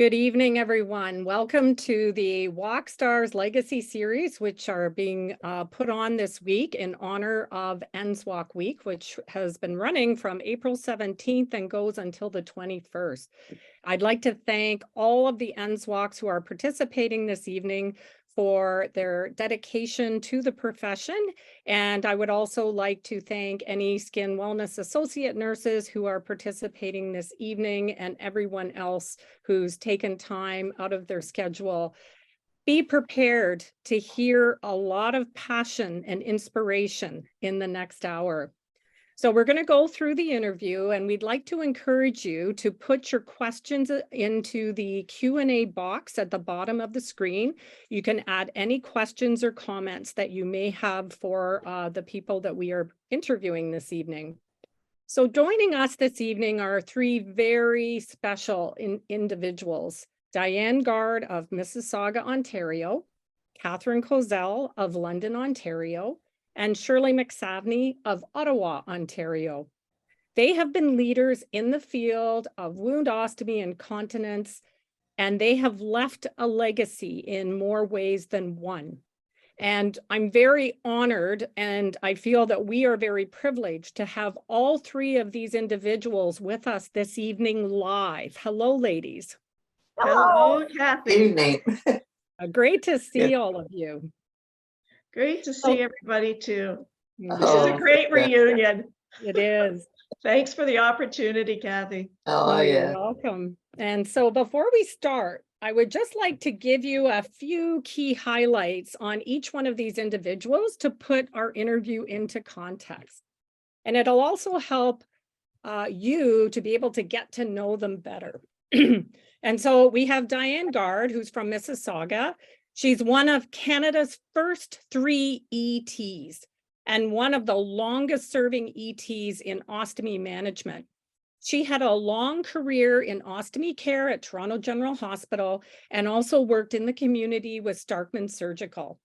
Good evening, everyone. Welcome to the WOC Stars Legacy Series, which are being put on this week in honor of NSWOC Week, which has been running from April 17th and goes until the 21st. I'd like to thank all of the NSWOCs who are participating this evening for their dedication to the profession. And I would also like to thank any Skin Wellness Associate nurses who are participating this evening and everyone else who's taken time out of their schedule. Be prepared to hear a lot of passion and inspiration in the next hour. So we're going to go through the interview, and we'd like to encourage you to put your questions into the Q&A box at the bottom of the screen. You can add any questions or comments that you may have for the people that we are interviewing this evening. So joining us this evening are three very special individuals: Dianne Garde of Mississauga, Ontario, Kathryn Kozell of London, Ontario, and Shirley McSavaney of Ottawa, Ontario. They have been leaders in the field of wound ostomy and continence, and they have left a legacy in more ways than one. And I'm very honored, and I feel that we are very privileged to have all three of these individuals with us this evening live. Hello, ladies. Hello, Kathy. Evening. Great to see all of you. Great to see everybody too. This is Oh, a great reunion. It is. Thanks for the opportunity, Kathy. Oh, You're yeah. welcome. And so before we start, I would just like to give you a few key highlights on each one of these individuals to put our interview into context. And it'll also help you to be able to get to know them better. And so we have Dianne Garde, who's from Mississauga. She's one of Canada's first 3 ETs and one of the longest serving ETs in ostomy management. She had a long career in ostomy care at Toronto General Hospital and also worked in the community with Starkman Surgical.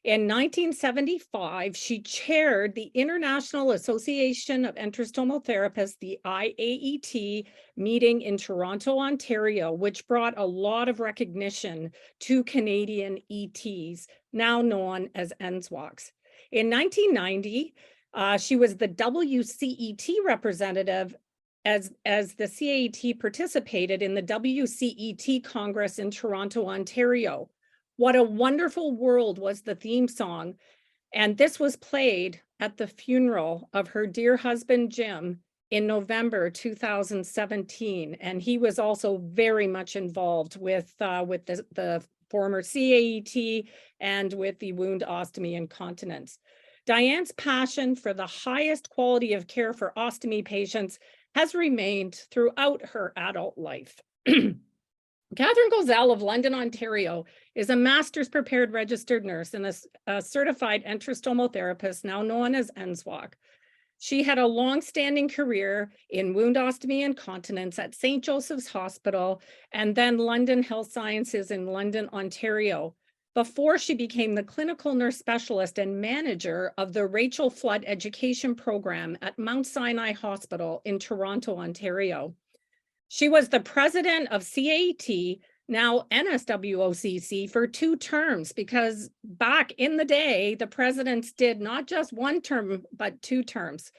In 1975, she chaired the International Association of Enterostomal Therapists, the IAET, meeting in Toronto, Ontario, which brought a lot of recognition to Canadian ETs, now known as NSWOCs. In 1990, she was the WCET representative as the CAET participated in the WCET Congress in Toronto, Ontario. What a Wonderful World was the theme song. And this was played at the funeral of her dear husband, Jim, in November 2017. And he was also very much involved with the former CAET and with the wound ostomy and continence. Dianne's passion for the highest quality of care for ostomy patients has remained throughout her adult life. Kathryn Kozell of London, Ontario is a master's prepared registered nurse and a certified enterostomal therapist, now known as NSWOC. She had a long-standing career in wound ostomy and continence at St. Joseph's Hospital and then London Health Sciences in London, Ontario, before she became the clinical nurse specialist and manager of the Rachel Flood Education Program at Mount Sinai Hospital in Toronto, Ontario. She was the president of CAET, now NSWOC, for 2 terms, because back in the day, the presidents did not just 1 term, but 2 terms.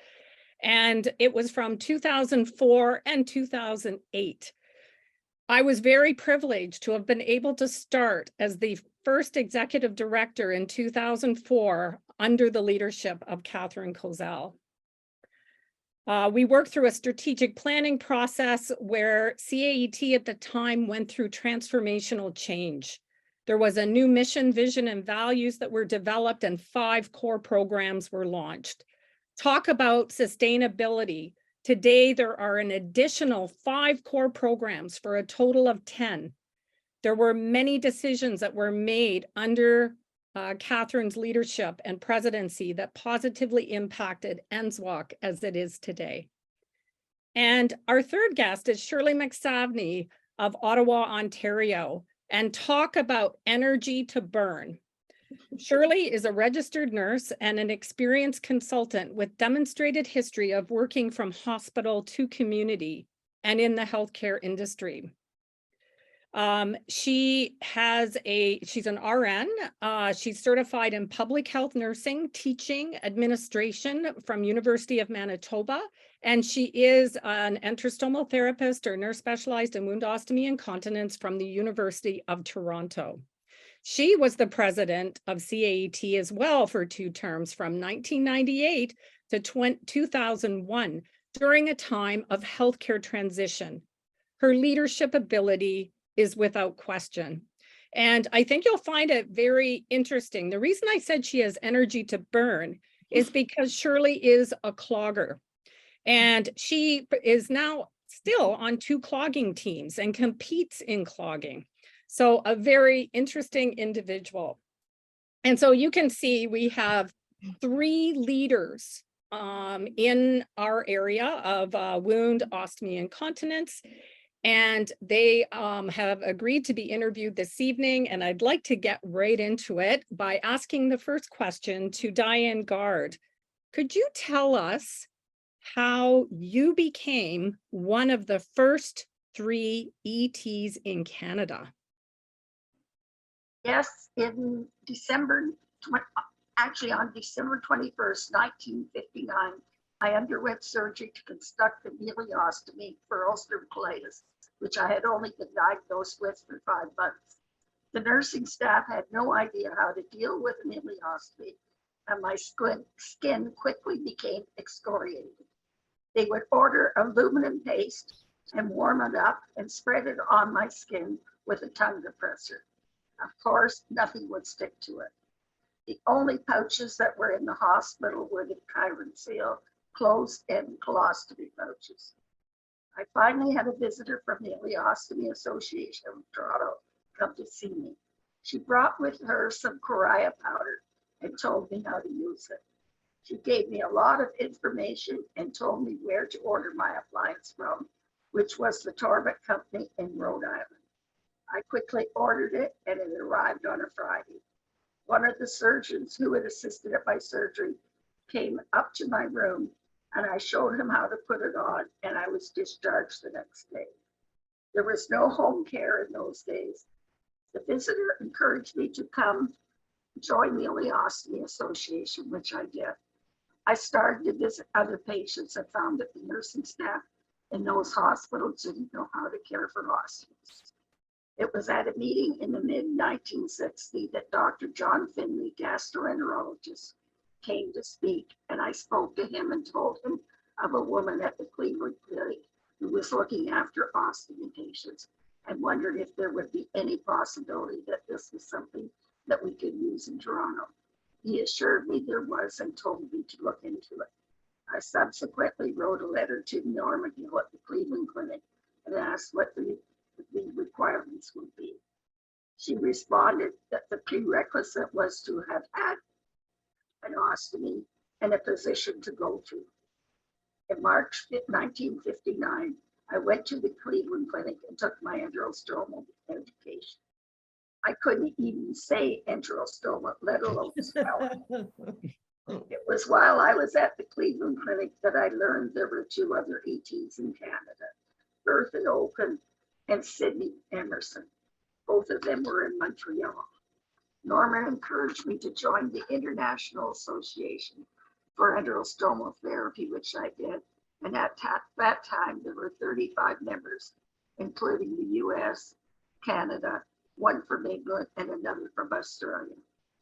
And it was from 2004 and 2008. I was very privileged to have been able to start as the first executive director in 2004 under the leadership of Kathryn Kozell. We worked through a strategic planning process where CAET at the time went through transformational change. There was a new mission, vision, and values that were developed, and 5 core programs were launched. Talk about sustainability. Today, there are an additional 5 core programs for a total of 10. There were many decisions that were made under Kathryn's leadership and presidency that positively impacted NSWOC as it is today. And our third guest is Shirley McSavaney of Ottawa, Ontario, and talk about energy to burn. Shirley is a registered nurse and an experienced consultant with demonstrated history of working from hospital to community and in the healthcare industry. She's an RN. She's certified in public health nursing, teaching, administration from University of Manitoba. And she is an enterostomal therapist or nurse specialized in wound ostomy and continence from the University of Toronto. She was the president of CAET as well for 2 terms from 1998 to 2001 during a time of healthcare transition. Her leadership ability is without question. And I think you'll find it very interesting. The reason I said she has energy to burn is because Shirley is a clogger. And she is now still on 2 clogging teams and competes in clogging. So a very interesting individual. And so you can see we have 3 leaders in our area of wound, ostomy, and continence. And they have agreed to be interviewed this evening. And I'd like to get right into it by asking the first question to Dianne Garde. Could you tell us how you became one of the first 3 ETs in Canada? Yes, on December 21st, 1959, I underwent surgery to construct a ileostomy for ulcerative colitis, which I had only been diagnosed with for 5 months. The nursing staff had no idea how to deal with an ileostomy, and my skin quickly became excoriated. They would order aluminum paste and warm it up and spread it on my skin with a tongue depressor. Of course, nothing would stick to it. The only pouches that were in the hospital were the Kathryn seal closed-end colostomy pouches. I finally had a visitor from the Ostomy Association of Toronto come to see me. She brought with her some Coraya powder and told me how to use it. She gave me a lot of information and told me where to order my appliance from, which was the Torbett Company in Rhode Island. I quickly ordered it and it arrived on a Friday. One of the surgeons who had assisted at my surgery came up to my room and I showed him how to put it on, and I was discharged the next day. There was no home care in those days. The visitor encouraged me to come join the Ostomy Association, which I did. I started to visit other patients and found that the nursing staff in those hospitals didn't know how to care for ostomies. It was at a meeting in the mid-1960s that Dr. John Finley, gastroenterologist, came to speak, and I spoke to him and told him of a woman at the Cleveland Clinic who was looking after ostomy patients and wondered if there would be any possibility that this was something that we could use in Toronto. He assured me there was and told me to look into it. I subsequently wrote a letter to Norma Gill at the Cleveland Clinic and asked what the requirements would be. She responded that the prerequisite was to have had an ostomy and a physician to go to. In March 1959, I went to the Cleveland Clinic and took my enterostomal education. I couldn't even say enterostoma, let alone spell it. It was while I was at the Cleveland Clinic that I learned there were 2 other ETs in Canada, Bertha Oaken and Sydney Emerson. Both of them were in Montreal. Norma encouraged me to join the International Association for Enterostomal Therapy, which I did. And at that time, there were 35 members, including the US, Canada, one from England, and another from Australia.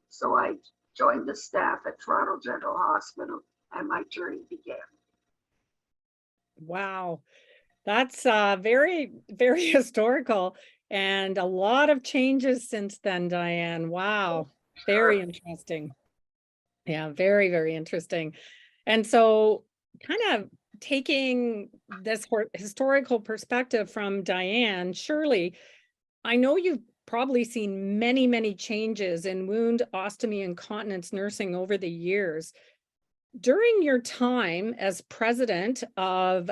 So I joined the staff at Toronto General Hospital, and my journey began. Wow, that's very, very historical, and a lot of changes since then, Dianne. Wow, very interesting. Yeah, very, very interesting. And so kind of taking this historical perspective from Dianne, Shirley, I know you've probably seen many, many changes in wound, ostomy, and continence nursing over the years. During your time as president of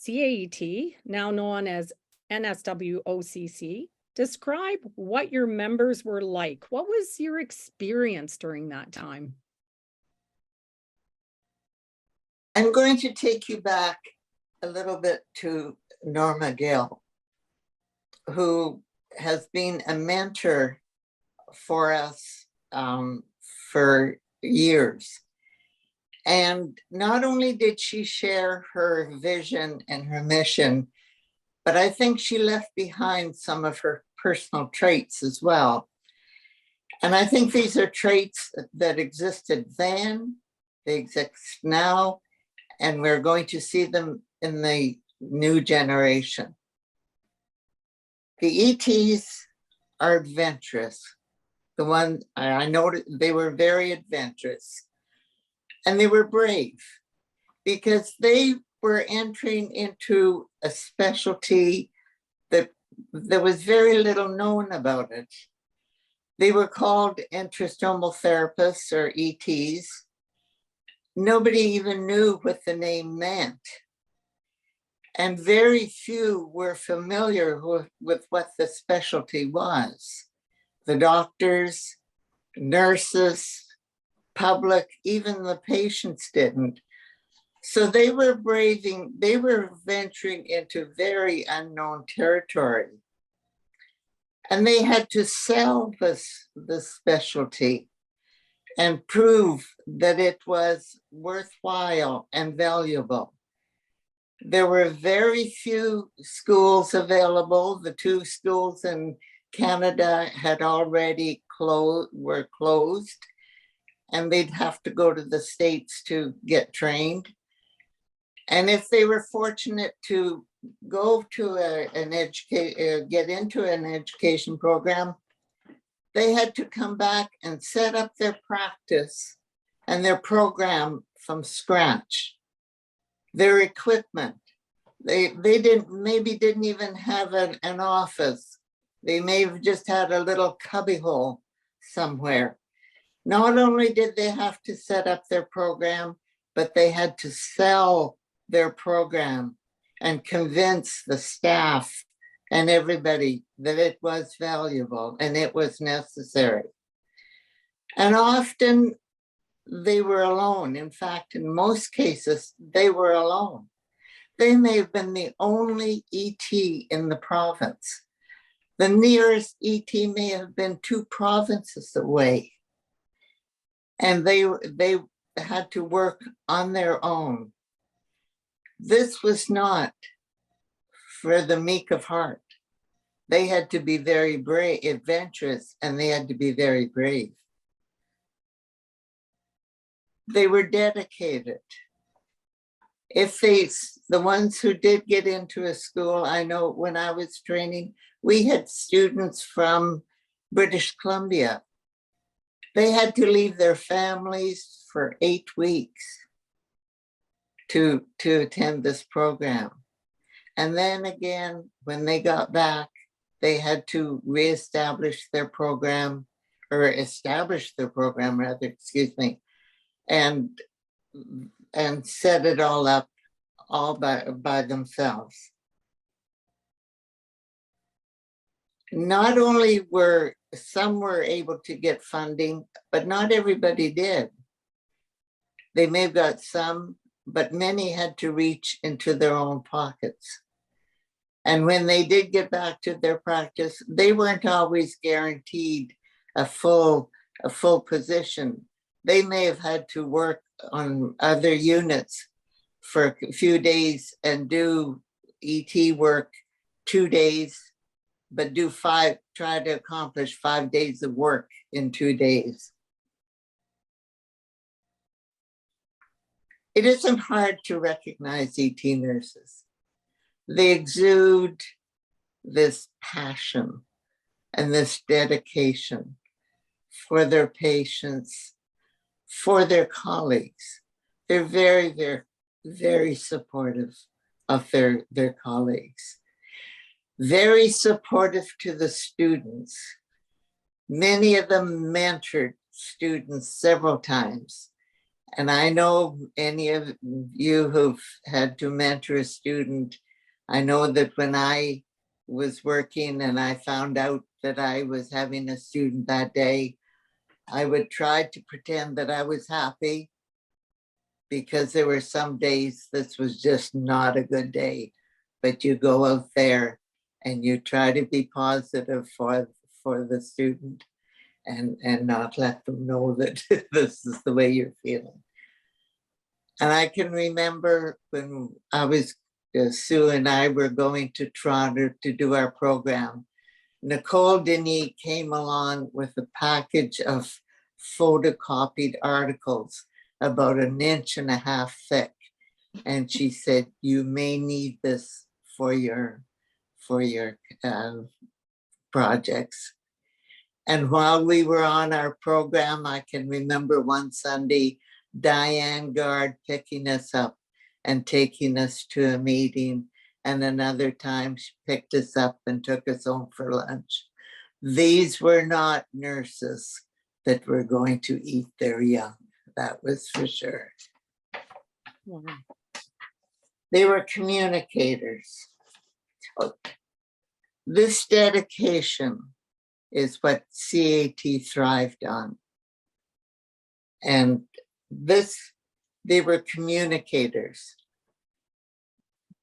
CAET, now known as NSWOC, describe what your members were like. What was your experience during that time? I'm going to take you back a little bit to Norma Gill, who has been a mentor for us for years. And not only did she share her vision and her mission, but I think she left behind some of her personal traits as well. And I think these are traits that existed then, they exist now, and we're going to see them in the new generation. The ETs are adventurous. The one I noticed, they were very adventurous, and they were brave because they were entering into a specialty that there was very little known about it. They were called enterostomal therapists, or ETs. Nobody even knew what the name meant. And very few were familiar with what the specialty was. The doctors, nurses, public, even the patients didn't. So they were venturing into very unknown territory. And they had to sell this specialty and prove that it was worthwhile and valuable. There were very few schools available. The 2 schools in Canada had already were closed, and they'd have to go to the States to get trained. And if they were fortunate to go to get into an education program, they had to come back and set up their practice and their program from scratch. Their equipment, they didn't even have an office. They may have just had a little cubbyhole somewhere. Not only did they have to set up their program, but they had to sell their program and convince the staff and everybody that it was valuable and it was necessary. And often they were alone. In fact, in most cases, they were alone. They may have been the only ET in the province. The nearest ET may have been 2 provinces away. And they had to work on their own. This was not for the meek of heart. They had to be very brave, adventurous, and they had to be very brave. They were dedicated. The ones who did get into a school, I know when I was training, we had students from British Columbia. They had to leave their families for 8 weeks to attend this program. And then again, when they got back, they had to reestablish their program, or establish their program rather, excuse me, and set it all up all by themselves. Not only were some able to get funding, but not everybody did. They may have got some, but many had to reach into their own pockets. And when they did get back to their practice, they weren't always guaranteed a full position. They may have had to work on other units for a few days and do ET work 2 days, but try to accomplish 5 days of work in 2 days. It isn't hard to recognize ET nurses. They exude this passion and this dedication for their patients, for their colleagues. They're very, very, very supportive of their colleagues. Very supportive to the students. Many of them mentored students several times. And I know any of you who've had to mentor a student, I know that when I was working and I found out that I was having a student that day, I would try to pretend that I was happy, because there were some days this was just not a good day. But you go out there and you try to be positive for the student and not let them know that this is the way you're feeling. And I can remember when I was, Sue and I were going to Toronto to do our program, Nicole Denis came along with a package of photocopied articles about 1.5 inches thick. And she said, you may need this for your projects. And while we were on our program, I can remember one Sunday, Dianne, Garde picking us up and taking us to a meeting. And another time she picked us up and took us home for lunch. These were not nurses that were going to eat their young. That was for sure. Wow. They were communicators. This dedication is what CAT thrived on. And they were communicators.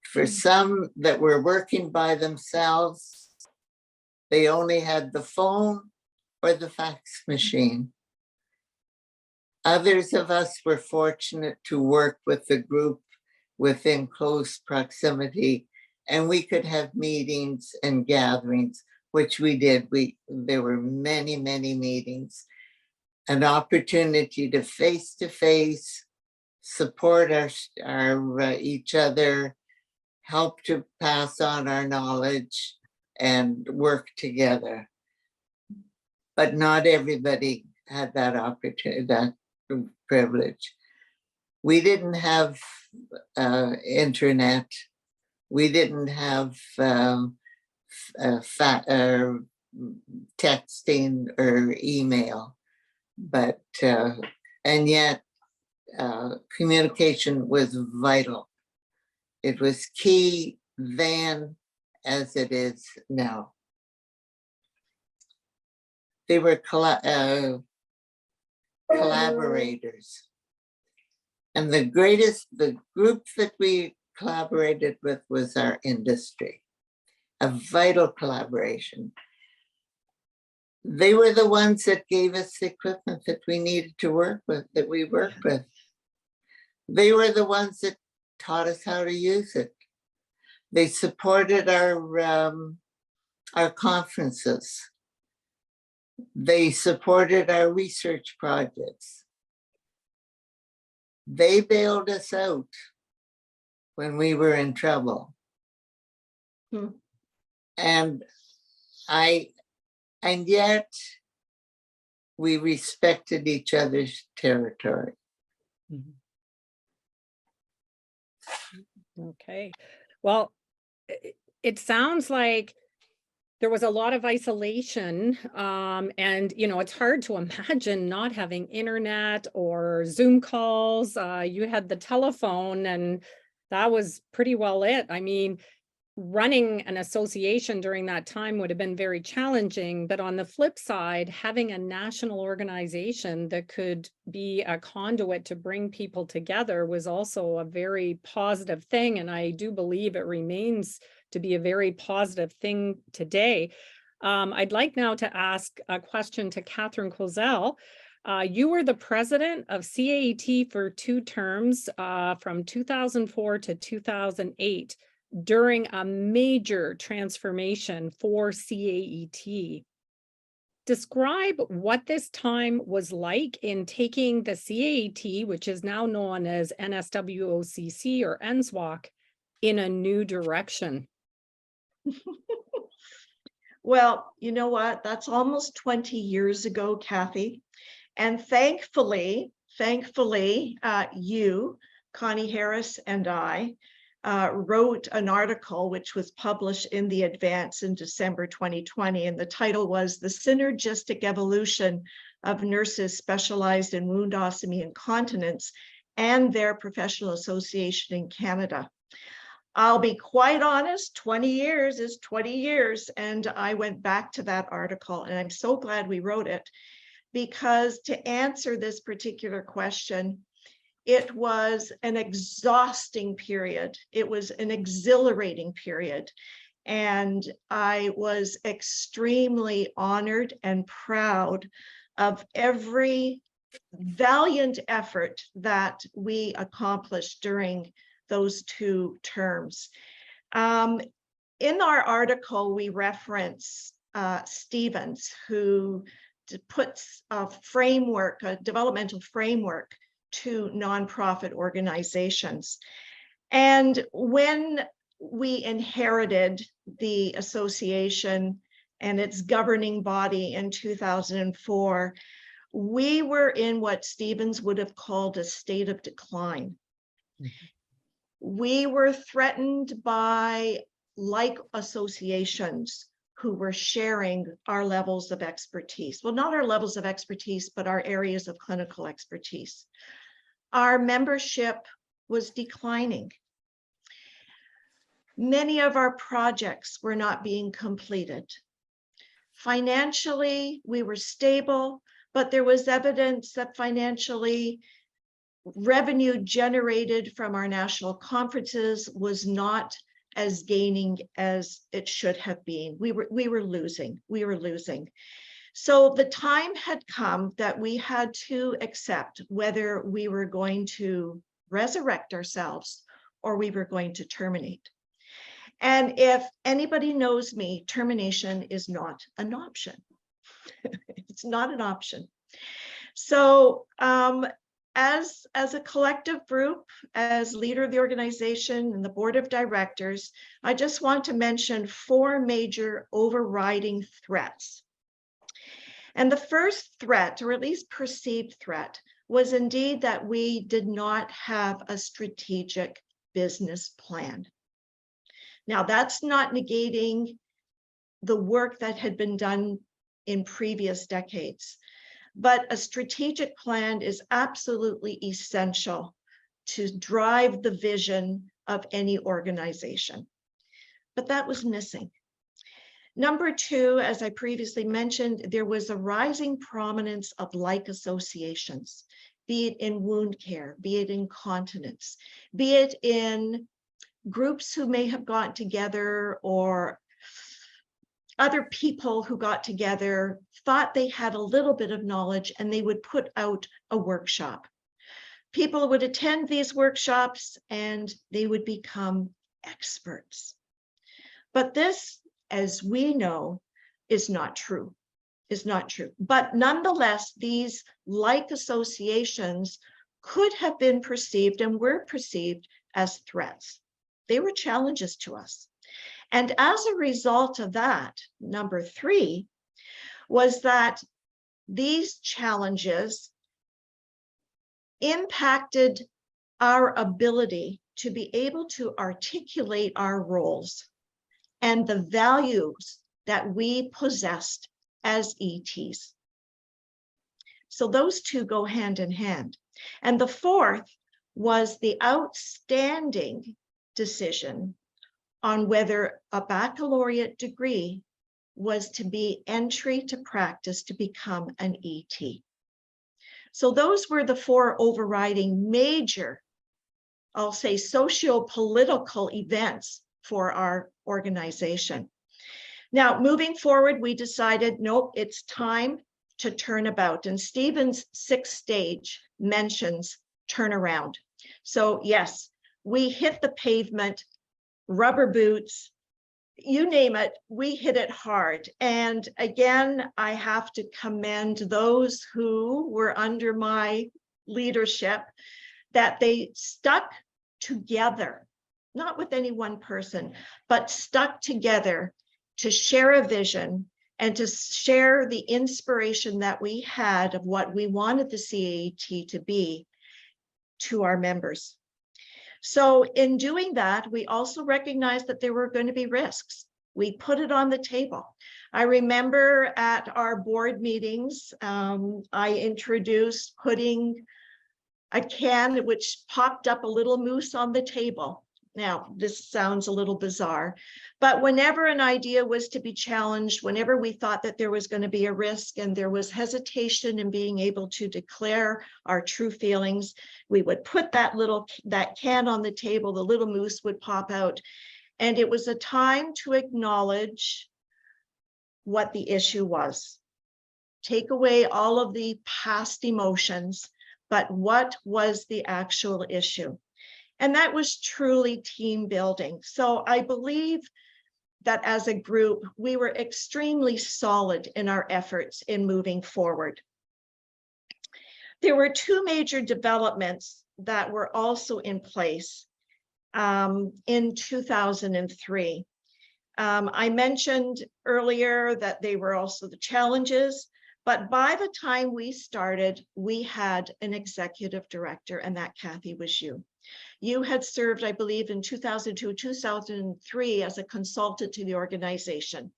For some that were working by themselves, they only had the phone or the fax machine. Others of us were fortunate to work with the group within close proximity, and we could have meetings and gatherings, which we did. There were many, many meetings, an opportunity to face-to-face support each other, help to pass on our knowledge and work together. But not everybody had that opportunity, that privilege. We didn't have internet. We didn't have texting or email, but and yet communication was vital. It was key then as it is now. They were collaborators. And the group that we collaborated with was our industry, a vital collaboration. They were the ones that gave us the equipment that we needed to work with, that we worked with. They were the ones that taught us how to use it. They supported our conferences. They supported our research projects. They bailed us out when we were in trouble. And yet we respected each other's territory. Okay. Well, it sounds like there was a lot of isolation, and it's hard to imagine not having internet or Zoom calls. You had the telephone, and that was pretty well it. I mean, running an association during that time would have been very challenging, but on the flip side, having a national organization that could be a conduit to bring people together was also a very positive thing, and I do believe it remains to be a very positive thing today. I'd like now to ask a question to Kathryn Kozell. You were the president of CAET for 2 terms from 2004 to 2008 during a major transformation for CAET. Describe what this time was like in taking the CAET, which is now known as NSWOC or NSWOC, in a new direction. Well, you know what? That's almost 20 years ago, Kathy. And thankfully, you, Connie Harris, and I wrote an article which was published in the Advance in December 2020. And the title was The Synergistic Evolution of Nurses Specialized in Wound Ostomy and Continence and Their Professional Association in Canada. I'll be quite honest, 20 years is 20 years. And I went back to that article, and I'm so glad we wrote it, because to answer this particular question, it was an exhausting period. It was an exhilarating period. And I was extremely honored and proud of every valiant effort that we accomplished during those 2 terms. In our article, we reference Stevens, who puts a framework, a developmental framework to nonprofit organizations. And when we inherited the association and its governing body in 2004, we were in what Stevens would have called a state of decline. We were threatened by like associations who were sharing our levels of expertise. Well, not our levels of expertise, but our areas of clinical expertise. Our membership was declining. Many of our projects were not being completed. Financially, we were stable, but there was evidence that financially, revenue generated from our national conferences was not as gaining as it should have been. We were losing. So the time had come that we had to accept whether we were going to resurrect ourselves or we were going to terminate. And if anybody knows me, termination is not an option. It's not an option. So as a collective group, as leader of the organization and the board of directors, I just want to mention 4 major overriding threats. And the first threat, or at least perceived threat, was indeed that we did not have a strategic business plan. Now, that's not negating the work that had been done in previous decades, but a strategic plan is absolutely essential to drive the vision of any organization. But that was missing. Number 2, as I previously mentioned, there was a rising prominence of like associations, be it in wound care, be it in continence, be it in groups who may have gotten together or other people who got together, thought they had a little bit of knowledge and they would put out a workshop. People would attend these workshops and they would become experts. But this, as we know, is not true. But nonetheless, these like associations could have been perceived and were perceived as threats. They were challenges to us. And as a result of that, number 3 was that these challenges impacted our ability to be able to articulate our roles and the values that we possessed as ETs. So those 2 go hand in hand. And the 4th was the outstanding decision on whether a baccalaureate degree was to be entry to practice to become an ET. So those were the 4 overriding major, I'll say, socio-political events for our organization. Now, moving forward, we decided, nope, it's time to turn about. And Stevens' 6th stage mentions turnaround. So yes, we hit the pavement, rubber boots, you name it, we hit it hard. And again, I have to commend those who were under my leadership, that they stuck together, not with any one person, but stuck together to share a vision and to share the inspiration that we had of what we wanted the CAET to be to our members. So in doing that, we also recognized that there were going to be risks. We put it on the table. I remember at our board meetings, I introduced putting a can which popped up a little moose on the table. Now, this sounds a little bizarre, but whenever an idea was to be challenged, whenever we thought that there was going to be a risk and there was hesitation in being able to declare our true feelings, we would put that can on the table, the little moose would pop out, And it was a time to acknowledge what the issue was. Take away all of the past emotions, but what was the actual issue? And that was truly team building. So I believe that as a group, we were extremely solid in our efforts in moving forward. There were two major developments that were also in place in 2003. I mentioned earlier that they were also the challenges, but by the time we started, we had an executive director, and that, Cathy, was you. You had served, I believe, in 2002, 2003 as a consultant to the organization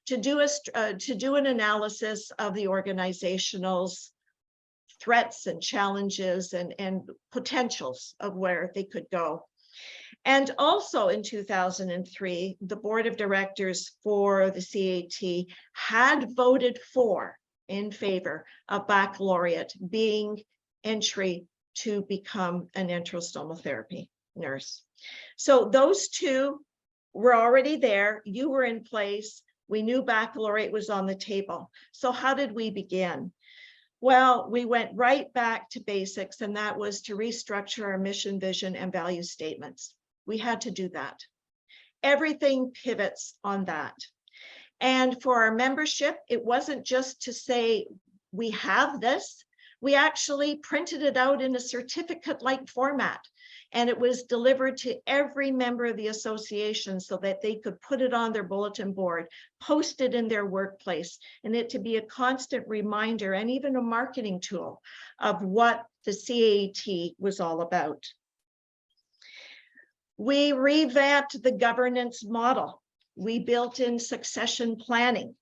to do an analysis of the organizational's threats and challenges and potentials of where they could go. And also in 2003, the board of directors for the CAET had voted in favor of baccalaureate being entry to become an enterostomal therapy nurse. So those two were already there. You were in place. We knew baccalaureate was on the table. So how did we begin? Well, we went right back to basics, and that was to restructure our mission, vision, and value statements. We had to do that. Everything pivots on that. And for our membership, it wasn't just to say, we have this. We actually printed it out in a certificate-like format, and it was delivered to every member of the association so that they could put it on their bulletin board, post it in their workplace, and it to be a constant reminder and even a marketing tool of what the CAET was all about. We revamped the governance model. We built in succession planning.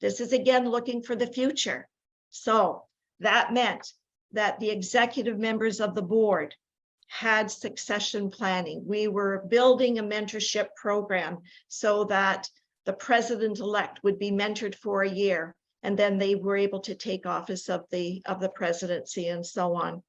This is again looking for the future. So that meant that the executive members of the board had succession planning. We were building a mentorship program so that the president-elect would be mentored for a year, and then they were able to take office of the presidency and so on.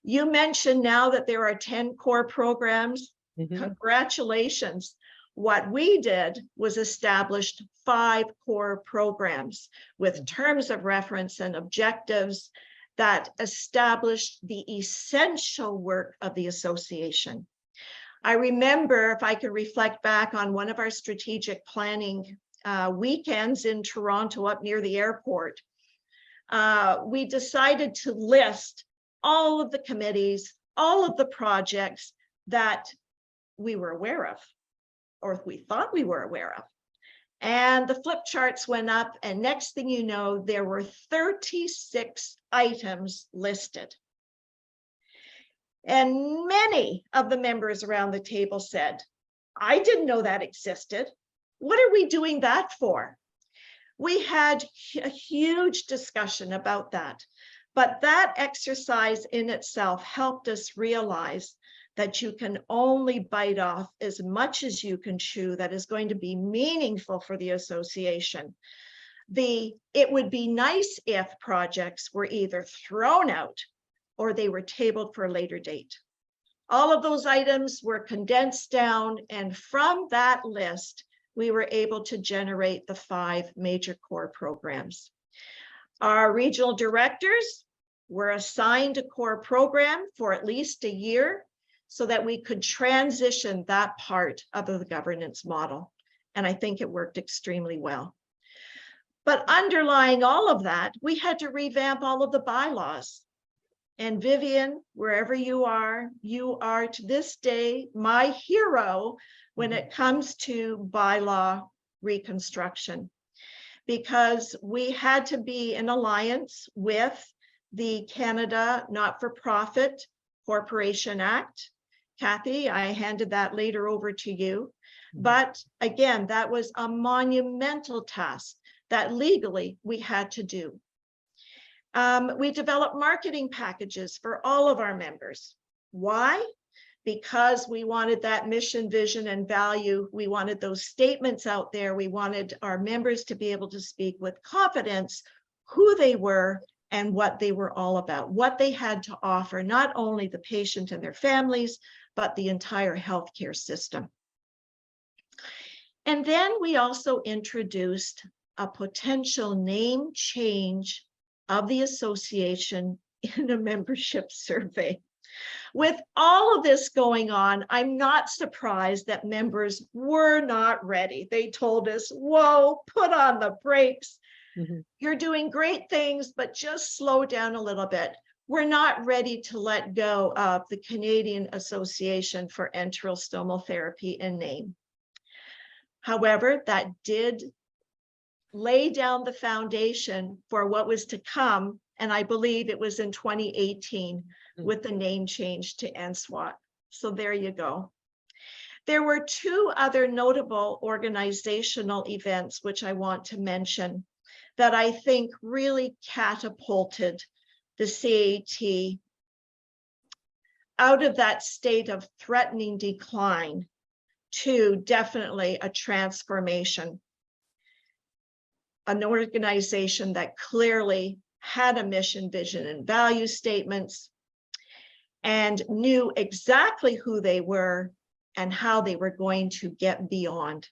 You mentioned now that there are 10 core programs. Congratulations. What we did was established 5 core programs with terms of reference and objectives that established the essential work of the association. I remember, if I could reflect back on one of our strategic planning weekends in Toronto up near the airport, we decided to list all of the committees, all of the projects that we were aware of, or we thought we were aware of. And the flip charts went up, and next thing you know, there were 36 items listed. And many of the members around the table said, I didn't know that existed. What are we doing that for? We had a huge discussion about that. But that exercise in itself helped us realize that you can only bite off as much as you can chew that is going to be meaningful for the association. It would be nice if projects were either thrown out or they were tabled for a later date. All of those items were condensed down, and from that list, we were able to generate the 5 major core programs. Our regional directors were assigned a core program for at least a year so that we could transition that part of the governance model. And I think it worked extremely well. But underlying all of that, we had to revamp all of the bylaws. And Vivian, wherever you are to this day my hero when it comes to bylaw reconstruction, because we had to be in alliance with the Canada Not-for-Profit Corporation Act. Cathy, I handed that later over to you. But again, that was a monumental task that legally we had to do. We developed marketing packages for all of our members. Why? Because we wanted that mission, vision, and value. We wanted those statements out there. We wanted our members to be able to speak with confidence who they were and what they were all about, what they had to offer, not only the patient and their families, but the entire healthcare system. And then we also introduced a potential name change of the association in a membership survey. With all of this going on, I'm not surprised that members were not ready. They told us, whoa, put on the brakes. You're doing great things, but just slow down a little bit. We're not ready to let go of the Canadian Association for Enteral Stomal Therapy in name. However, that did lay down the foundation for what was to come. And I believe it was in 2018 with the name change to NSWOC. So there you go. There were two other notable organizational events which I want to mention that I think really catapulted the CAET out of that state of threatening decline to definitely a transformation. An organization that clearly had a mission, vision, and value statements and knew exactly who they were and how they were going to get beyond.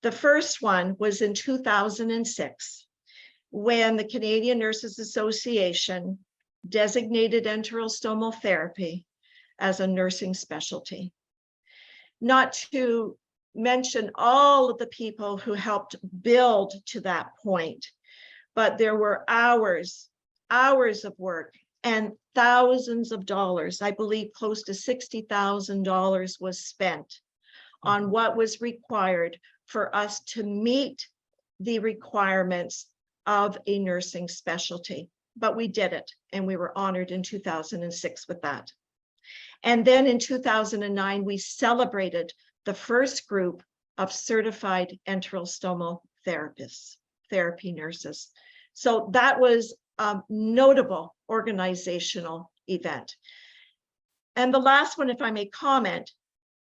The first one was in 2006, when the Canadian Nurses Association designated enteral stomal therapy as a nursing specialty. Not to mention all of the people who helped build to that point, but there were hours of work and thousands of dollars. I believe close to $60,000 was spent on what was required for us to meet the requirements of a nursing specialty. But we did it, and we were honored in 2006 with that. And then in 2009, we celebrated the first group of certified enteral stomal therapists, therapy nurses. So that was a notable organizational event. And the last one, if I may comment,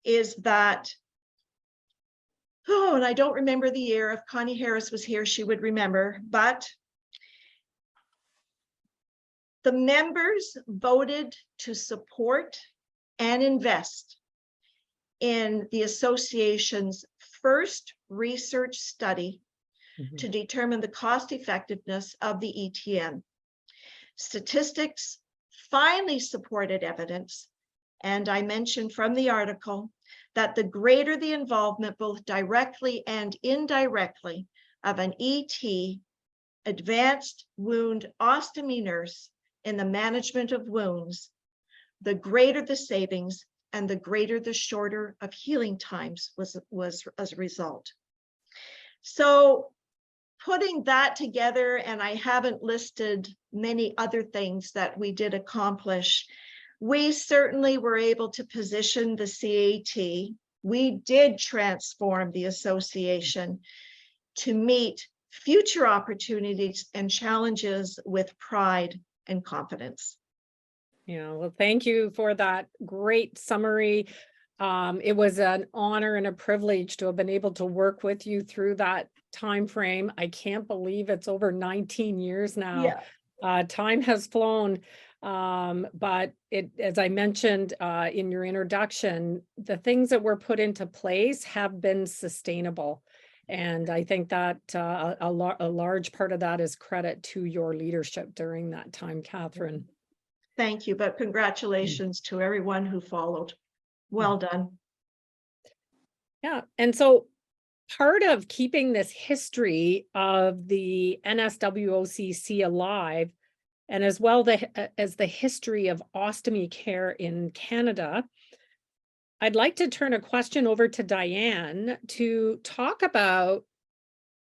is that, and I don't remember the year. If Connie Harris was here, she would remember, but the members voted to support and invest in the association's first research study to determine the cost effectiveness of the ETN. Statistics finally supported evidence, and I mentioned from the article that the greater the involvement, both directly and indirectly, of an ET, advanced wound ostomy nurse in the management of wounds, the greater the savings and the greater the shorter of healing times was as a result. So putting that together, and I haven't listed many other things that we did accomplish, we certainly were able to position the CAET. We did transform the association to meet future opportunities and challenges with pride and confidence. Yeah, well, thank you for that great summary. It was an honor and a privilege to have been able to work with you through that time frame. I can't believe it's over 19 years now. Yeah. Time has flown, but as I mentioned in your introduction, the things that were put into place have been sustainable. And I think that a large part of that is credit to your leadership during that time, Kathryn. Thank you, but congratulations to everyone who followed. Well done. Yeah, and so part of keeping this history of the NSWOC alive, and as well as the history of ostomy care in Canada, I'd like to turn a question over to Dianne to talk about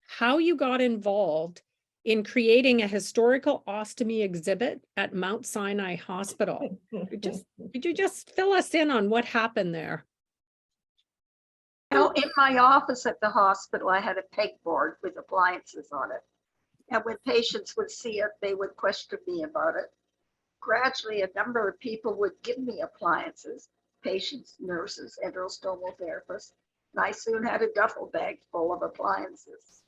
how you got involved in creating a historical ostomy exhibit at Mount Sinai Hospital. Could you just fill us in on what happened there? Now, in my office at the hospital, I had a pegboard with appliances on it. And when patients would see it, they would question me about it. Gradually, a number of people would give me appliances, patients, nurses, enteral stomal therapists, and I soon had a duffel bag full of appliances.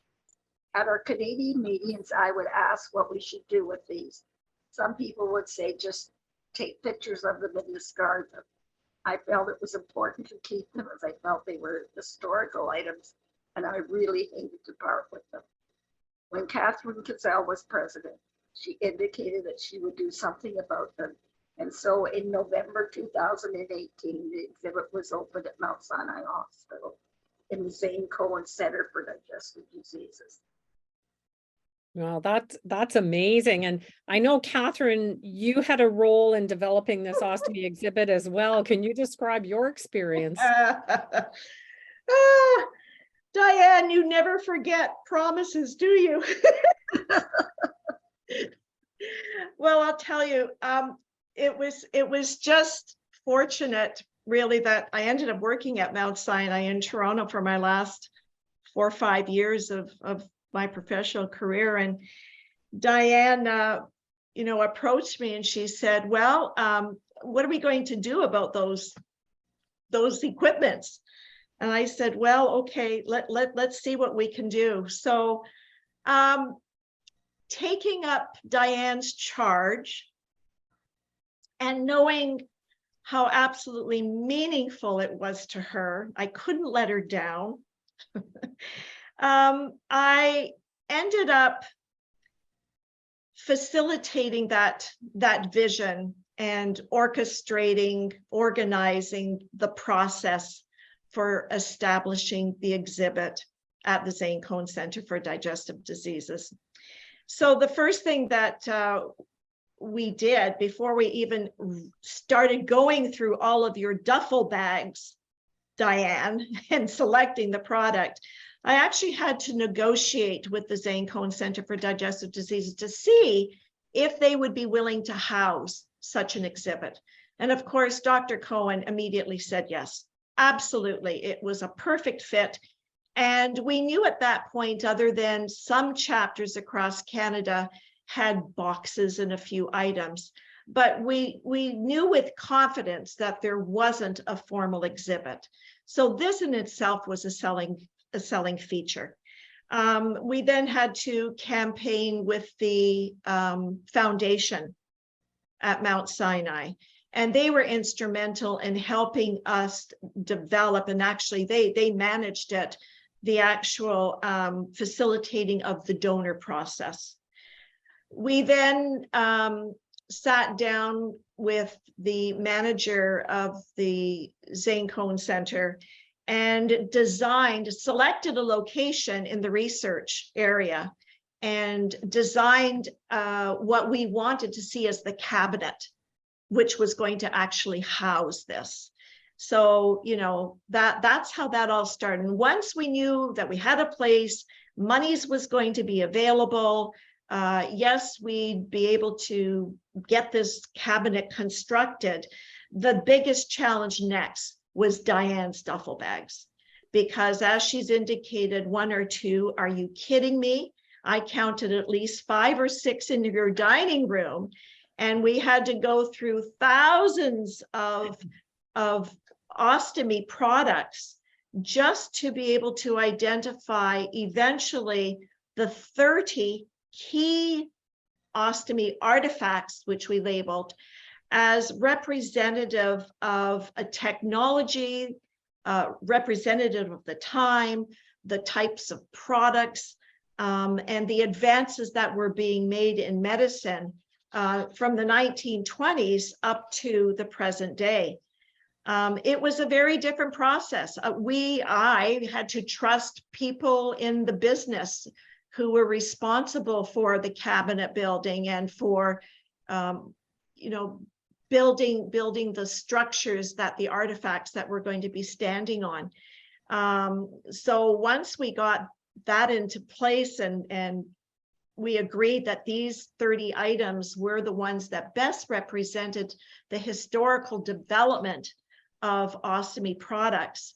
At our Canadian meetings, I would ask what we should do with these. Some people would say just take pictures of them and discard them. I felt it was important to keep them as I felt they were historical items and I really hated to part with them. When Kathryn Kozell was president, she indicated that she would do something about them. And so in November 2018, the exhibit was opened at Mount Sinai Hospital in the Zane Cohen Center for Digestive Diseases. Well, that's amazing. And I know, Kathryn, you had a role in developing this ostomy exhibit as well. Can you describe your experience? Diane, you never forget promises, do you? Well, I'll tell you, it was just fortunate, really, that I ended up working at Mount Sinai in Toronto for my last 4 or 5 years of my professional career. And Diane, approached me and she said, well, what are we going to do about those equipments? And I said, well, okay, let's see what we can do. So taking up Diane's charge and knowing how absolutely meaningful it was to her, I couldn't let her down. I ended up facilitating that vision and orchestrating, organizing the process for establishing the exhibit at the Zane Cohen Center for Digestive Diseases. So the first thing that we did before we even started going through all of your duffel bags, Diane, and selecting the product, I actually had to negotiate with the Zane Cohen Center for Digestive Diseases to see if they would be willing to house such an exhibit. And of course, Dr. Cohen immediately said yes. Absolutely, it was a perfect fit. And we knew at that point, other than some chapters across Canada had boxes and a few items, but we knew with confidence that there wasn't a formal exhibit. So this in itself was a selling feature. We then had to campaign with the foundation at Mount Sinai. And they were instrumental in helping us develop, and actually they managed it, the actual facilitating of the donor process. We then sat down with the manager of the Zane Cohen Center and selected a location in the research area and designed what we wanted to see as the cabinet, which was going to actually house this. So, that's how that all started. And once we knew that we had a place, monies was going to be available, yes, we'd be able to get this cabinet constructed. The biggest challenge next was Diane's duffel bags, because as she's indicated, 1 or 2, are you kidding me? I counted at least 5 or 6 in your dining room. And we had to go through thousands of ostomy products just to be able to identify eventually the 30 key ostomy artifacts, which we labeled as representative of a technology, representative of the time, the types of products, and the advances that were being made in medicine from the 1920s up to the present day. It was a very different process. I had to trust people in the business who were responsible for the cabinet building and for, building the structures that the artifacts that we're going to be standing on. So once we got that into place and we agreed that these 30 items were the ones that best represented the historical development of ostomy products,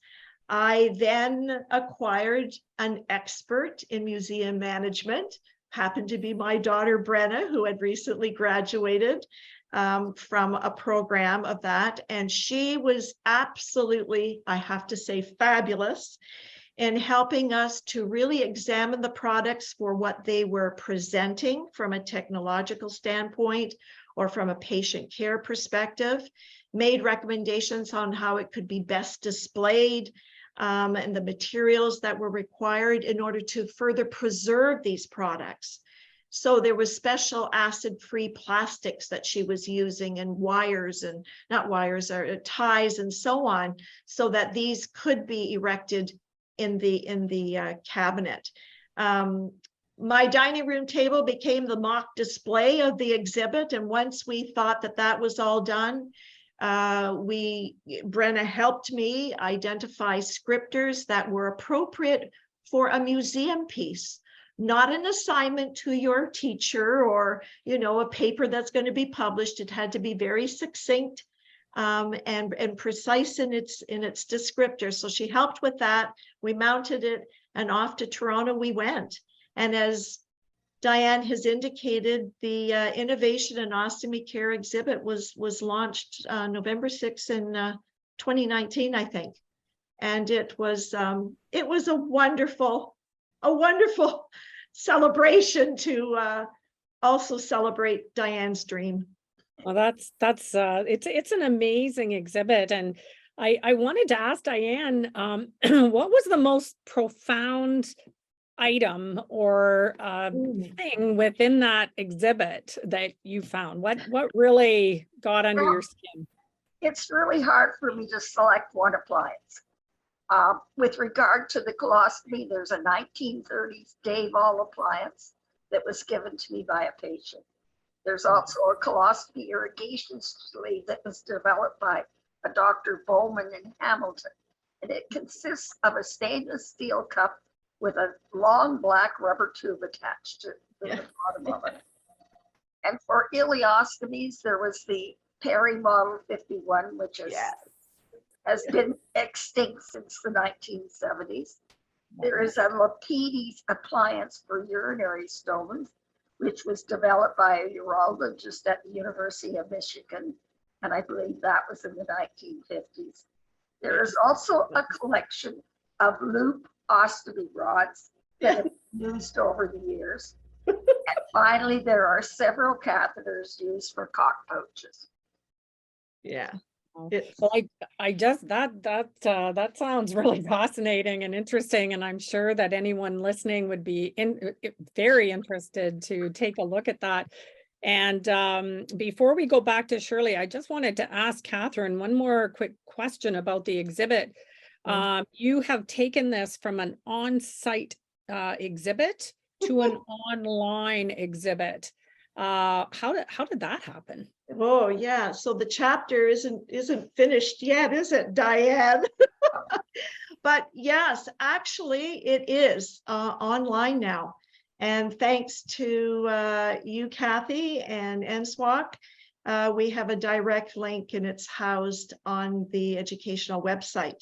I then acquired an expert in museum management, happened to be my daughter, Brenna, who had recently graduated from a program of that. And she was absolutely, I have to say, fabulous in helping us to really examine the products for what they were presenting from a technological standpoint or from a patient care perspective, made recommendations on how it could be best displayed, and the materials that were required in order to further preserve these products. So there was special acid-free plastics that she was using, and wires, and not wires, or ties and so on, so that these could be erected in the cabinet. My dining room table became the mock display of the exhibit, and once we thought that that was all done, Brenna helped me identify scripters that were appropriate for a museum piece, not an assignment to your teacher or, you know, a paper that's going to be published. It had to be very succinct and precise in its descriptor. So she helped with that. We mounted it, and off to Toronto we went. And as Dianne has indicated, the Innovation in Ostomy Care exhibit was launched November 6th in 2019, I think. And it was a wonderful celebration to also celebrate Dianne's dream. Well, it's an amazing exhibit. And I wanted to ask Dianne, what was the most profound item or thing within that exhibit that you found? What really got under your skin? It's really hard for me to select one appliance. With regard to the colostomy, there's a 1930s Davol appliance that was given to me by a patient. There's also a colostomy irrigation sleeve that was developed by a Dr. Bowman in Hamilton. And it consists of a stainless steel cup with a long black rubber tube attached to the bottom of it. And for ileostomies, there was the Perry Model 51, which has been extinct since the 1970s. There is a Lapides appliance for urinary stones, which was developed by a urologist at the University of Michigan. And I believe that was in the 1950s. There is also a collection of loop ostomy rods that have been used over the years. And finally, there are several catheters used for cock pouches. Yeah. Well, that sounds really fascinating and interesting, and I'm sure that anyone listening would be very interested to take a look at that. And before we go back to Shirley, I just wanted to ask Kathryn one more quick question about the exhibit. You have taken this from an on-site exhibit to an online exhibit. How did that happen? Oh yeah, so the chapter isn't finished yet, is it, Dianne? But yes, actually it is online now. And thanks to you, Cathy, and NSWOC, we have a direct link, and it's housed on the educational website.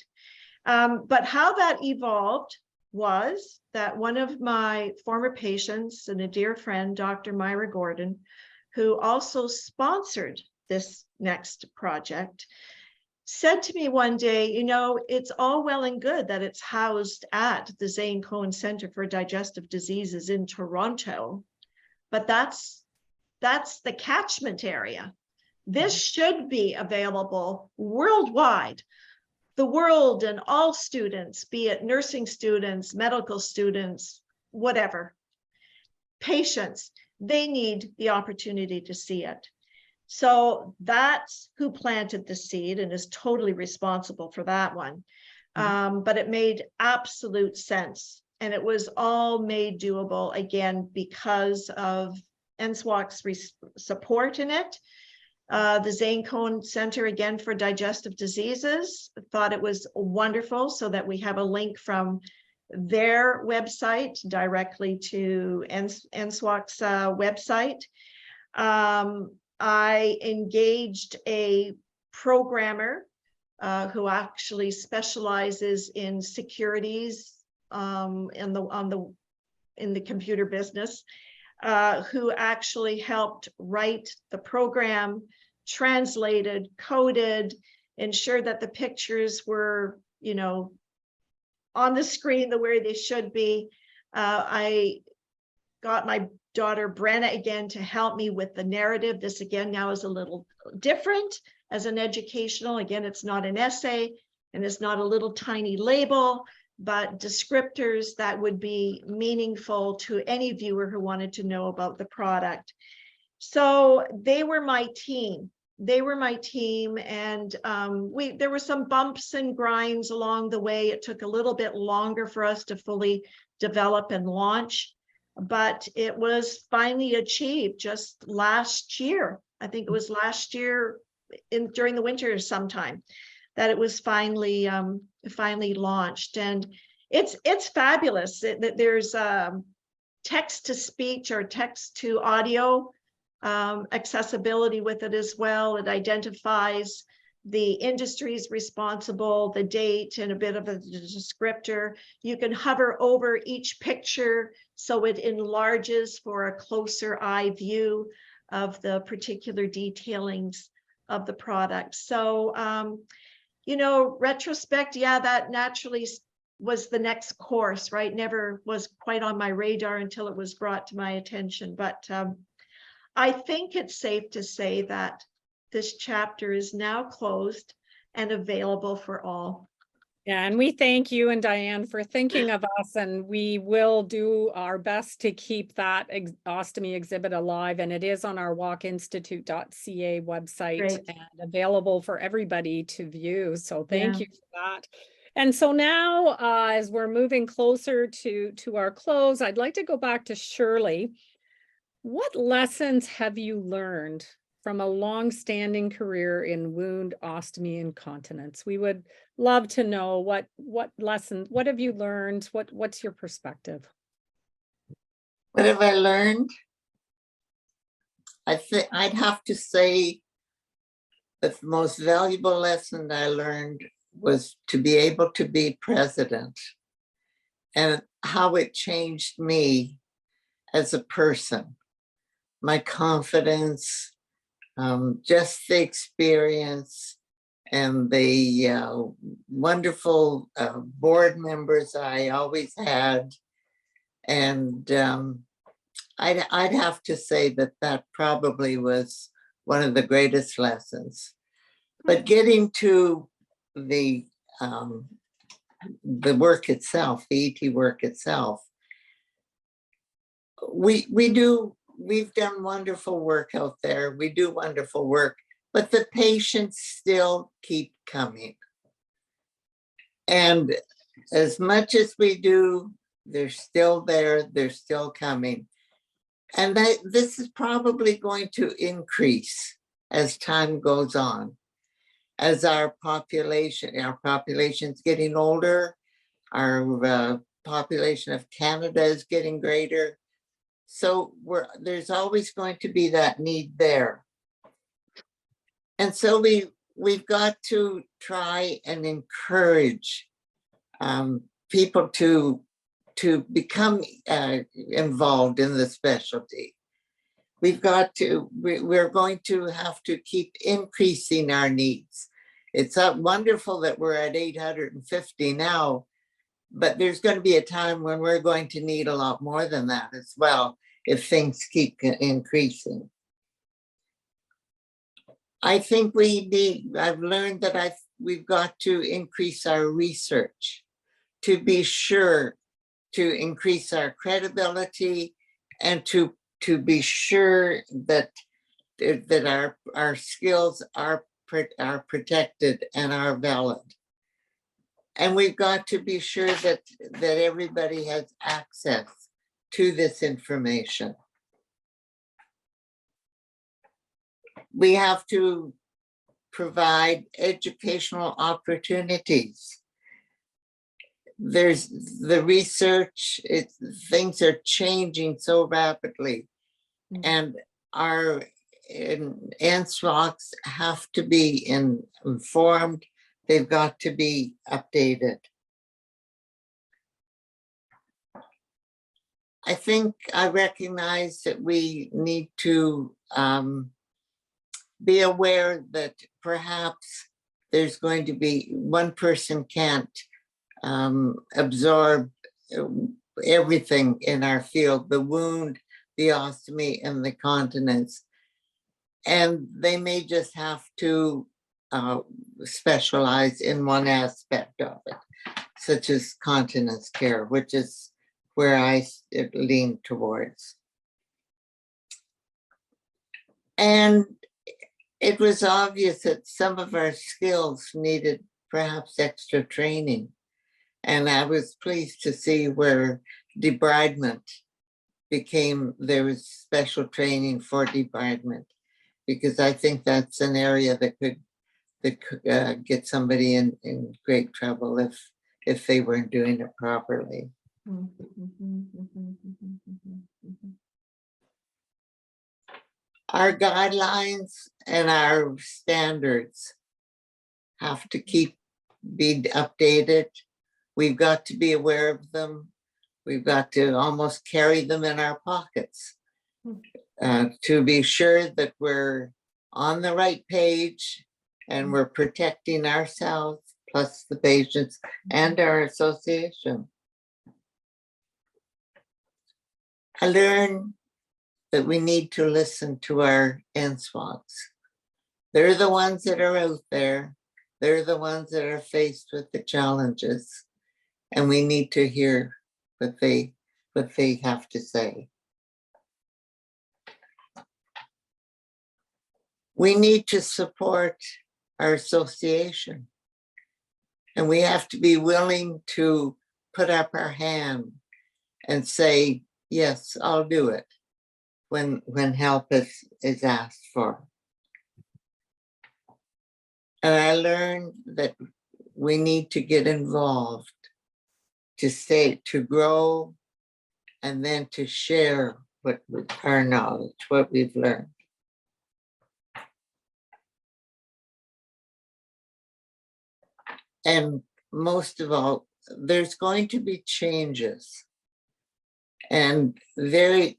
But how that evolved was that one of my former patients and a dear friend, Dr. Myra Gordon, who also sponsored this next project, said to me one day, you know, it's all well and good that it's housed at the Zane Cohen Center for Digestive Diseases in Toronto, but that's the catchment area. This should be available worldwide. The world and all students, be it nursing students, medical students, whatever, patients, they need the opportunity to see it. So that's who planted the seed and is totally responsible for that one. But it made absolute sense. And it was all made doable, again, because of NSWOC's support in it. The Zane Cohen Center, again, for Digestive Diseases, thought it was wonderful, so that we have a link from their website directly to NSWOC's website. I engaged a programmer who actually specializes in securities in the computer business, who actually helped write the program, translated, coded, ensured that the pictures were, you know, on the screen the way they should be. I got my daughter Brenna again to help me with the narrative. This again now is a little different as an educational. Again, it's not an essay, And it's not a little tiny label, but descriptors that would be meaningful to any viewer who wanted to know about the product. So they were my team. They were my team, and there were some bumps and grinds along the way. It took a little bit longer for us to fully develop and launch, but it was finally achieved just last year. I think it was last year during the winter sometime that it was finally launched, and it's fabulous. There's text to speech or text to audio accessibility with it as well. It identifies the industries responsible, the date, and a bit of a descriptor. You can hover over each picture so it enlarges for a closer eye view of the particular detailings of the product. So, you know, retrospect, yeah, that naturally was the next course, right? Never was quite on my radar until it was brought to my attention. But I think it's safe to say that this chapter is now closed and available for all. Yeah, and we thank you and Dianne for thinking of us, and we will do our best to keep that ostomy exhibit alive, and it is on our WOCinstitute.ca website. Great. And available for everybody to view. So thank Yeah. you for that. And so now, as we're moving closer to our close, I'd like to go back to Shirley. What lessons have you learned from a long-standing career in wound, ostomy, and continence? We would love to know what lessons, what have you learned? What's your perspective? What have I learned? I think I'd have to say that the most valuable lesson I learned was to be able to be president, and how it changed me as a person, my confidence, just the experience, and the wonderful board members I always had. And I'd have to say that probably was one of the greatest lessons. But getting to the work itself, the ET work itself, we've done wonderful work out there. We do wonderful work, but the patients still keep coming. And as much as we do, they're still there, they're still coming. And this is probably going to increase as time goes on. As our population's getting older, our population of Canada is getting greater. So there's always going to be that need there. And so we've got to try and encourage people to become involved in the specialty. We're going to have to keep increasing our needs. It's wonderful that we're at 850 now, but there's going to be a time when we're going to need a lot more than that as well, if things keep increasing. I think I've learned that we've got to increase our research to be sure to increase our credibility, and to be sure that our skills are protected and are valid. And we've got to be sure that everybody has access to this information. We have to provide educational opportunities. There's the research, things are changing so rapidly, and our NSWOCs have to be informed. They've got to be updated. I think I recognize that we need to be aware that perhaps there's going to be one person can't absorb everything in our field, the wound, the ostomy, and the continence. And they may just have to specialize in one aspect of it, such as continence care, which is where I lean towards. And it was obvious that some of our skills needed perhaps extra training. And I was pleased to see where debridement there was special training for debridement, because I think that's an area that could get somebody in great trouble if they weren't doing it properly. Our guidelines and our standards have to be updated. We've got to be aware of them. We've got to almost carry them in our pockets to be sure that we're on the right page and we're protecting ourselves, plus the patients and our association. I learned that we need to listen to our NSWOCs. They're the ones that are out there. They're the ones that are faced with the challenges, and we need to hear what they have to say. We need to support our association, and we have to be willing to put up our hand and say, yes, I'll do it when help is asked for. And I learned that we need to get involved, to grow, and then to share our knowledge, what we've learned. And most of all, there's going to be changes. And many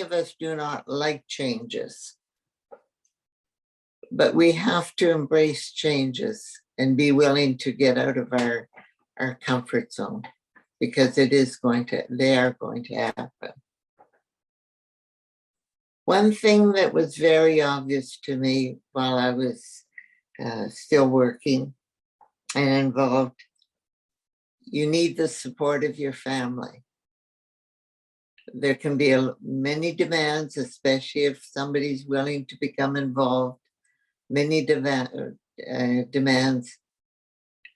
of us do not like changes. But we have to embrace changes and be willing to get out of our comfort zone, because they are going to happen. One thing that was very obvious to me while I was still working and involved, you need the support of your family. There can be many demands, especially if somebody's willing to become involved, many demands.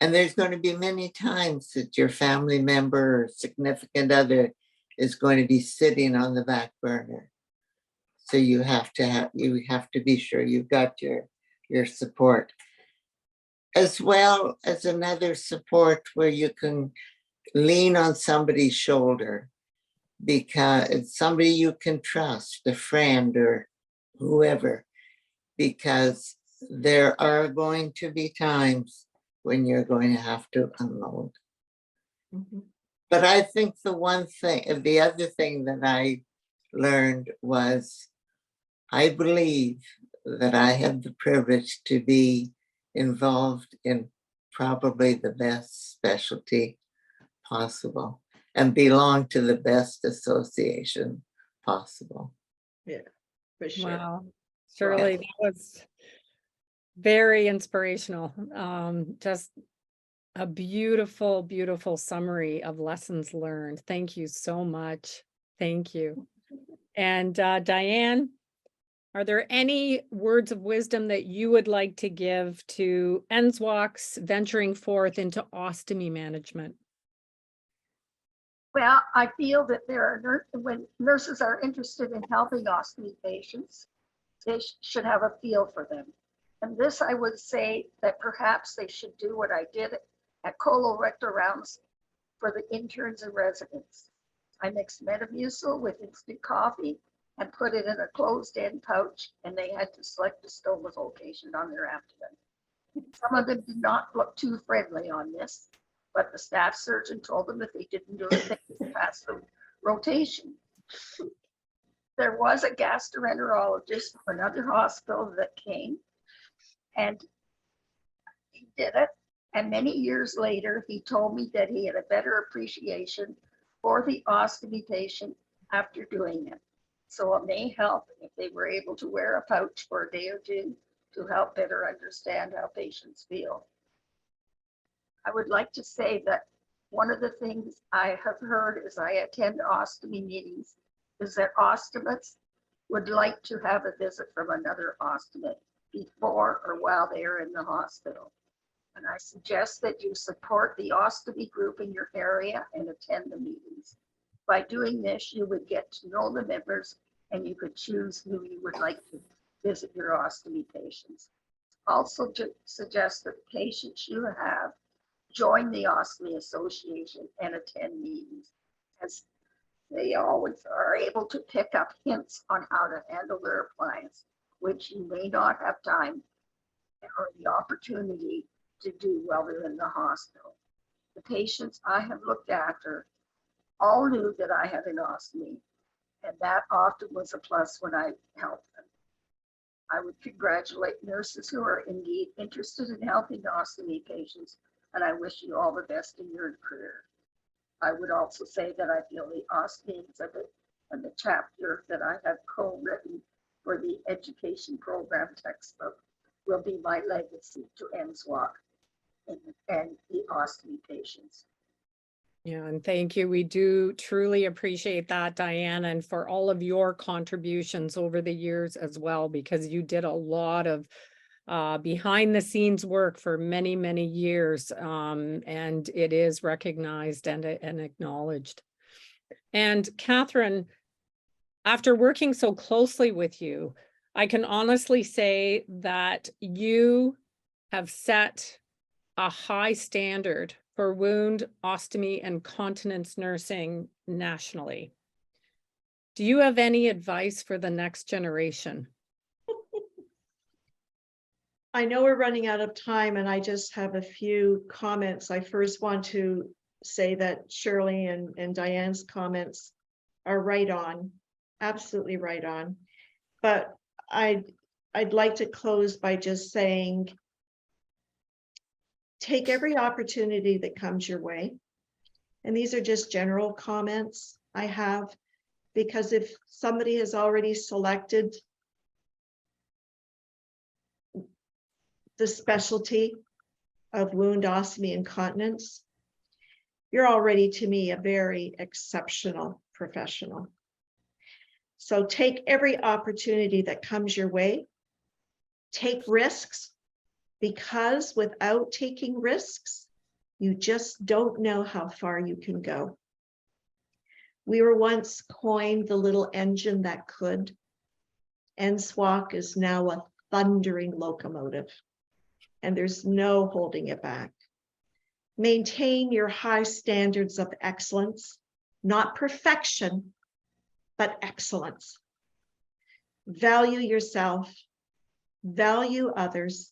And there's going to be many times that your family member or significant other is going to be sitting on the back burner. So you have to be sure you've got your support, as well as another support where you can lean on somebody's shoulder, because it's somebody you can trust, a friend or whoever, because there are going to be times when you're going to have to unload. But I think the other thing that I learned was, I believe that I have the privilege to be involved in probably the best specialty possible and belong to the best association possible. Yeah, for sure. Wow, Shirley, that was very inspirational. Just a beautiful, beautiful summary of lessons learned. Thank you so much. Thank you. And Dianne, are there any words of wisdom that you would like to give to NSWOCs venturing forth into ostomy management? Well, I feel that when nurses are interested in helping ostomy patients, they should have a feel for them. And this, I would say that perhaps they should do what I did at colorectal rounds for the interns and residents. I mixed Metamucil with instant coffee and put it in a closed-end pouch, and they had to select a stoma location on their abdomen. Some of them did not look too friendly on this, but the staff surgeon told them if they didn't do it, they would pass the rotation. There was a gastroenterologist from another hospital that came, and he did it. And many years later, he told me that he had a better appreciation for the ostomy patient after doing it. So it may help if they were able to wear a pouch for a day or two to help better understand how patients feel. I would like to say that one of the things I have heard as I attend ostomy meetings is that ostomists would like to have a visit from another ostomist before or while they are in the hospital. And I suggest that you support the ostomy group in your area and attend the meetings. By doing this, you would get to know the members and you could choose who you would like to visit your ostomy patients. Also to suggest that the patients you have join the Ostomy Association and attend meetings, as they always are able to pick up hints on how to handle their appliance, which you may not have time or the opportunity to do while they're in the hospital. The patients I have looked after all knew that I had an ostomy, and that often was a plus when I helped them. I would congratulate nurses who are indeed interested in helping ostomy patients, and I wish you all the best in your career. I would also say that I feel the ostomy exhibit and the chapter that I have co-written for the education program textbook will be my legacy to NSWOC and the ostomy patients. Yeah, and thank you. We do truly appreciate that, Dianne, and for all of your contributions over the years as well, because you did a lot of behind the scenes work for many, many years, and it is recognized and acknowledged. And Kathryn, after working so closely with you, I can honestly say that you have set a high standard for wound, ostomy, and continence nursing nationally. Do you have any advice for the next generation? I know we're running out of time, and I just have a few comments. I first want to say that Shirley and Dianne's comments are right on, absolutely right on. But I'd like to close by just saying, take every opportunity that comes your way. And these are just general comments I have, because if somebody has already selected the specialty of wound, ostomy, and continence, you're already, to me, a very exceptional professional. So take every opportunity that comes your way, take risks, because without taking risks, you just don't know how far you can go. We were once coined the little engine that could. NSWOC is now a thundering locomotive, and there's no holding it back. Maintain your high standards of excellence, not perfection, but excellence. Value yourself, value others,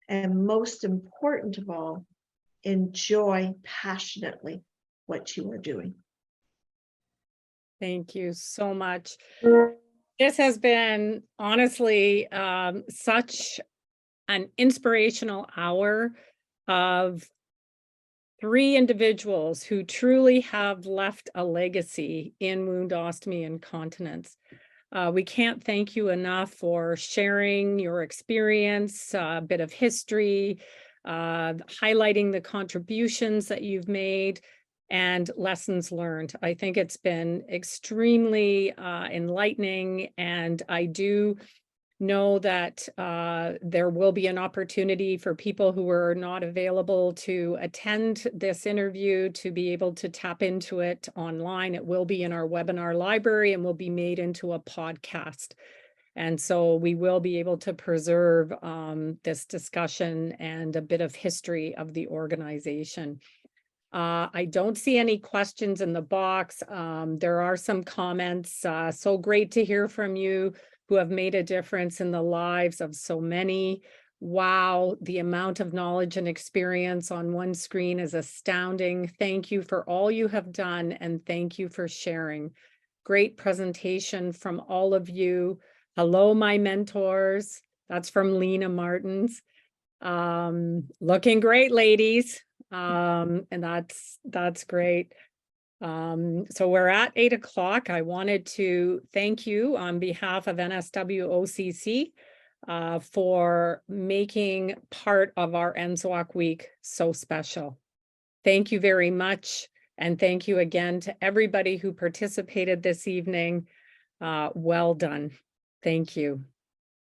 and most important of all, enjoy passionately what you are doing. Thank you so much. This has been honestly such an inspirational hour of three individuals who truly have left a legacy in wound, ostomy, and continence. We can't thank you enough for sharing your experience, a bit of history, highlighting the contributions that you've made and lessons learned. I think it's been extremely enlightening, and I do know that there will be an opportunity for people who are not available to attend this interview to be able to tap into it online. It will be in our webinar library and will be made into a podcast. And so we will be able to preserve this discussion and a bit of history of the organization. I don't see any questions in the box. There are some comments. So great to hear from you who have made a difference in the lives of so many. Wow, the amount of knowledge and experience on one screen is astounding. Thank you for all you have done, and thank you for sharing. Great presentation from all of you. Hello, my mentors. That's from Lena Martins. Looking great, ladies. And that's great. So we're at 8 o'clock. I wanted to thank you on behalf of NSWOCC for making part of our NSWOC week so special. Thank you very much. And thank you again to everybody who participated this evening. Well done. Thank you.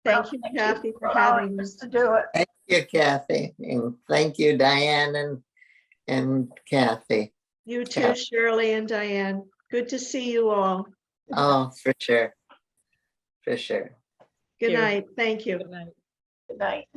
Thank you, Kathy, for having us. to do it. Thank you, Kathy, and thank you, Diane and Kathy. You too, Shirley and Diane. Good to see you all. Oh, for sure. For sure. Good you. night. Thank you. Good night. Good night.